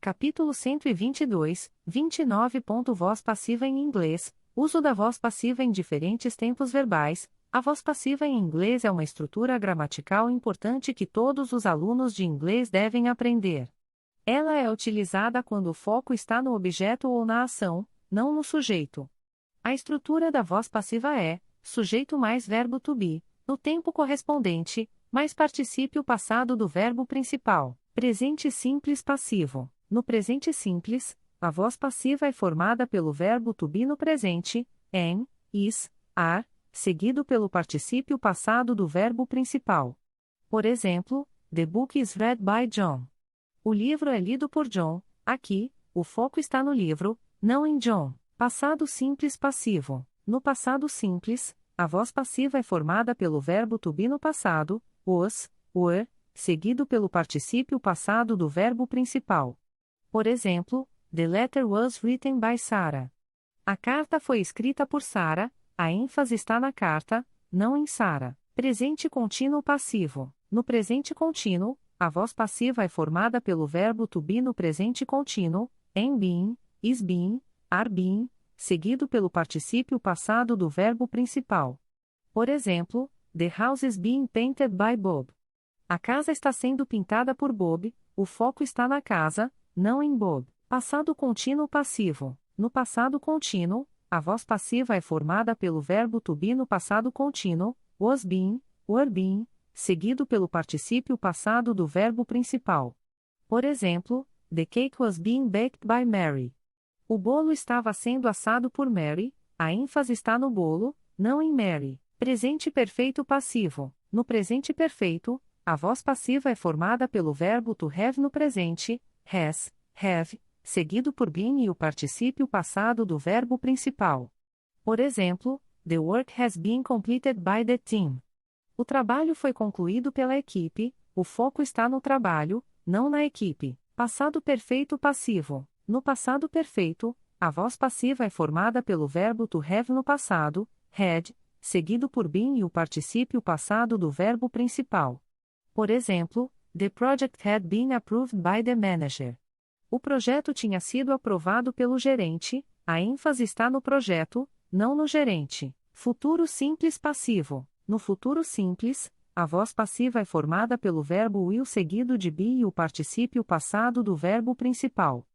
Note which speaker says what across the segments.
Speaker 1: Capítulo 122, 29. Voz passiva em inglês. Uso da voz passiva em diferentes tempos verbais. A voz passiva em inglês é uma estrutura gramatical importante que todos os alunos de inglês devem aprender. Ela é utilizada quando o foco está no objeto ou na ação, não no sujeito. A estrutura da voz passiva é sujeito mais verbo to be, no tempo correspondente, mais particípio passado do verbo principal, presente simples passivo. No presente simples, a voz passiva é formada pelo verbo to be no presente, am, is, are, seguido pelo particípio passado do verbo principal. Por exemplo, the book is read by John. O livro é lido por John. Aqui, o foco está no livro, não em John. Passado simples passivo. No passado simples, a voz passiva é formada pelo verbo to be no passado, was, were, seguido pelo particípio passado do verbo principal. Por exemplo, the letter was written by Sarah. A carta foi escrita por Sarah, a ênfase está na carta, não em Sarah. Presente contínuo passivo. No presente contínuo, a voz passiva é formada pelo verbo to be no presente contínuo, am been, is been, are been, seguido pelo particípio passado do verbo principal. Por exemplo, the house is being painted by Bob. A casa está sendo pintada por Bob, o foco está na casa, não em Bob. Passado contínuo passivo. No passado contínuo, a voz passiva é formada pelo verbo to be no passado contínuo, was been, were been, seguido pelo particípio passado do verbo principal. Por exemplo, the cake was being baked by Mary. O bolo estava sendo assado por Mary, a ênfase está no bolo, não em Mary. Presente perfeito passivo. No presente perfeito, a voz passiva é formada pelo verbo to have no presente, has, have, seguido por been e o particípio passado do verbo principal. Por exemplo, the work has been completed by the team. O trabalho foi concluído pela equipe, o foco está no trabalho, não na equipe. Passado perfeito passivo. No passado perfeito, a voz passiva é formada pelo verbo to have no passado, had, seguido por been e o particípio passado do verbo principal. Por exemplo, the project had been approved by the manager. O projeto tinha sido aprovado pelo gerente, a ênfase está no projeto, não no gerente. Futuro simples passivo. No futuro simples, a voz passiva é formada pelo verbo will seguido de be e o particípio passado do verbo principal.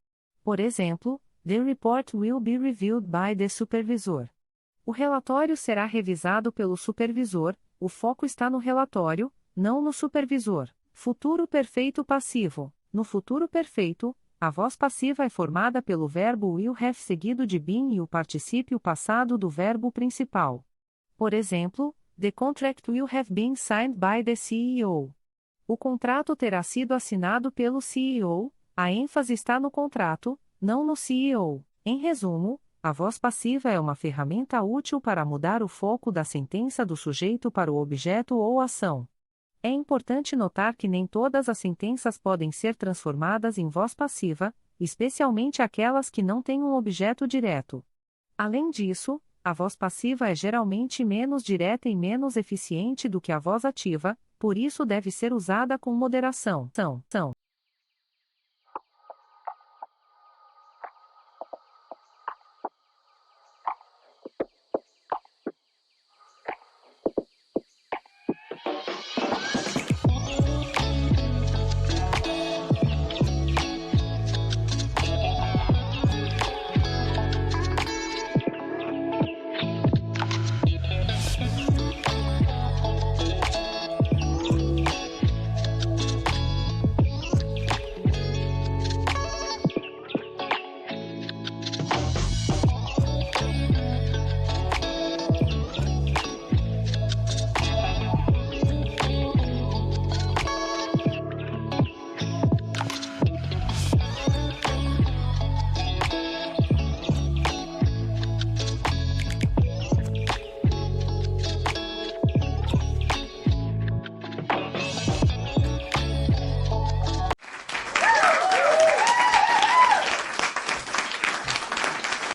Speaker 1: Por exemplo, the report will be reviewed by the supervisor. O relatório será revisado pelo supervisor, o foco está no relatório, não no supervisor. Futuro perfeito passivo. No futuro perfeito, a voz passiva é formada pelo verbo will have seguido de been e o particípio passado do verbo principal. Por exemplo, the contract will have been signed by the CEO. O contrato terá sido assinado pelo CEO, a ênfase está no contrato, não no CEO. Em resumo, a voz passiva é uma ferramenta útil para mudar o foco da sentença do sujeito para o objeto ou ação. É importante notar que nem todas as sentenças podem ser transformadas em voz passiva, especialmente aquelas que não têm um objeto direto. Além disso, a voz passiva é geralmente menos direta e menos eficiente do que a voz ativa, por isso deve ser usada com moderação.